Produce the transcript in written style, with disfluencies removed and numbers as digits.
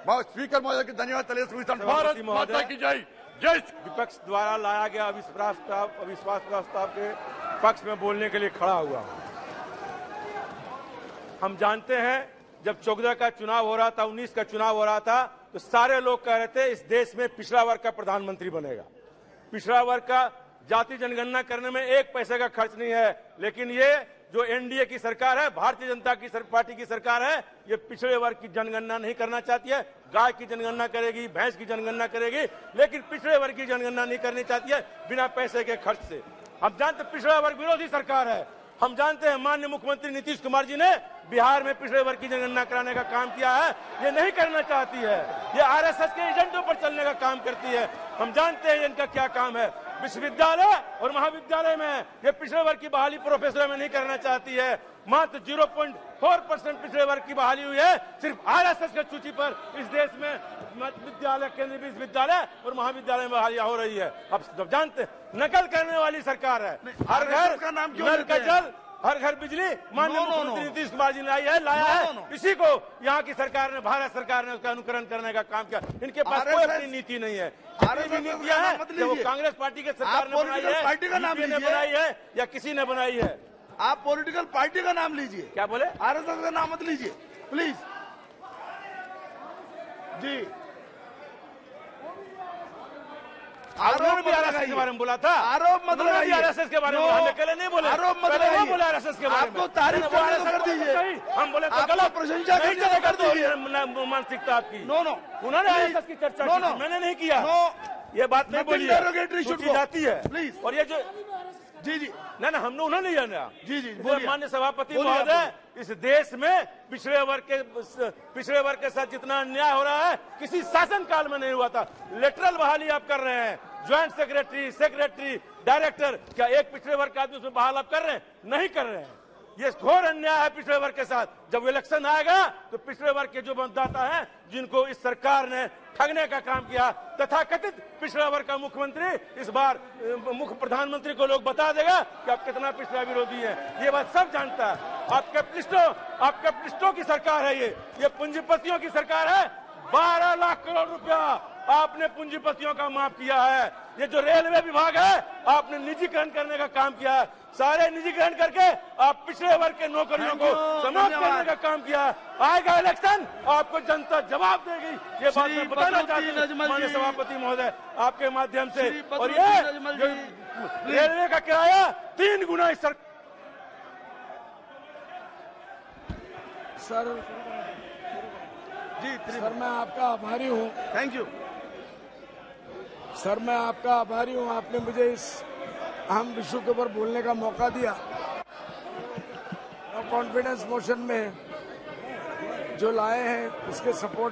Speaker महोदय के धन्यवाद। भारत माता की जय। जय। विपक्ष द्वारा लाया गया अविश्वास प्रस्ताव के पक्ष में बोलने के लिए खड़ा हुआ। हम जानते हैं जब 14 का चुनाव हो रहा था, 19 का चुनाव हो रहा था, तो सारे लोग कह रहे थे इस देश में पिछड़ा वर्ग का प्रधानमंत्री बनेगा। पिछड़ा वर्ग का जाति जनगणना करने में 1 पैसे का खर्च नहीं है, लेकिन ये जो एनडीए की सरकार है, भारतीय जनता पार्टी की सरकार है, ये पिछड़े वर्ग की जनगणना नहीं करना चाहती है। गाय की जनगणना करेगी, भैंस की जनगणना करेगी, लेकिन पिछड़े वर्ग की जनगणना नहीं करनी चाहती है बिना पैसे के खर्च से। हम जानते पिछड़ा वर्ग विरोधी सरकार है। हम जानते हैं माननीय मुख्यमंत्री नीतीश कुमार जी ने बिहार में पिछड़े वर्ग की जनगणना कराने का काम किया है, ये नहीं करना चाहती है। ये आरएसएस के एजेंडों पर चलने का काम करती है। हम जानते हैं इनका क्या काम है। विश्वविद्यालय और महाविद्यालय में ये पिछड़े वर्ग की बहाली प्रोफेसर में नहीं करना चाहती है। मात्र 0.4% पिछड़े वर्ग की बहाली हुई है सिर्फ आरएसएस के सूची पर। इस देश में विद्यालय, केंद्रीय विश्वविद्यालय और महाविद्यालय में बहाली हो रही है। अब सब जानते हैं नकल करने वाली सरकार है। हर घर का नाम नल का जल, हर घर बिजली माननीय मुख्यमंत्री नीतीश कुमार जी ने लाया है। इसी को यहाँ की सरकार ने, भारत सरकार ने उसका अनुकरण करने का काम किया। इनके पास कोई अपनी नीति नहीं है। भी नीतियां हैं जो कांग्रेस पार्टी के सरकार ने बनाई है, पार्टी का नाम ने बनाई है या किसी ने बनाई है। आप पॉलिटिकल पार्टी का नाम लीजिए। क्या बोले? आरएसएस का नाम मत लीजिए प्लीज। जी आरोप भी आरएसएस के बारे में बोला था। आरोप मत लगाइए। आरएसएस के बारे में अकेले नहीं बोले। आरोप मत लगाइए। बोले आरएसएस के बारे में। आपको तारीफ कर दीजिए। हम बोले तो गलत प्रशंसा कर दीजिए। मानसिकता आपकी। नो उन्होंने आरएसएस की चर्चा की, मैंने नहीं किया। ये बात नहीं बोली जाती है प्लीज। और ये जो जी ना हमने उन्होंने जाना। जी माननीय सभापति महोदय, इस देश में पिछड़े वर्ग के साथ जितना अन्याय हो रहा है किसी शासन काल में नहीं हुआ था। लेटरल बहाली आप कर रहे हैं। ज्वाइंट सेक्रेटरी, डायरेक्टर, क्या एक पिछड़े वर्ग का आदमी उसमें बहाल आप कर रहे हैं? नहीं कर रहे हैं। ये घोर अन्याय है पिछड़े वर्ग के साथ। जब इलेक्शन आएगा तो पिछड़े वर्ग के जो मतदाता हैं, जिनको इस सरकार ने ठगने का काम किया, तथाकथित पिछड़ा वर्ग का मुख्यमंत्री इस बार मुख्य प्रधानमंत्री को लोग बता देगा कि आप कितना पिछड़ा विरोधी है। ये बात सब जानता है। आप कैपिटलिस्टों की सरकार है। ये पूंजीपतियों की सरकार है। 12 लाख करोड़ रुपया आपने पूंजीपतियों का माफ किया है। ये जो रेलवे विभाग है, आपने निजीकरण करने का काम किया है। सारे निजीकरण करके आप पिछड़े वर्ग के नौकरियों को समाप्त करने का काम किया है। आएगा इलेक्शन, आपको जनता जवाब देगी। ये बात मैं बताना चाहती हूँ माननीय सभापति महोदय आपके माध्यम से। और ये रेलवे का किराया 3 गुना इस सर मैं आपका आभारी हूँ। थैंक यू सर, मैं आपका आभारी हूँ। आपने मुझे इस अहम विषय के ऊपर बोलने का मौका दिया। कॉन्फिडेंस मोशन में जो लाए हैं उसके सपोर्ट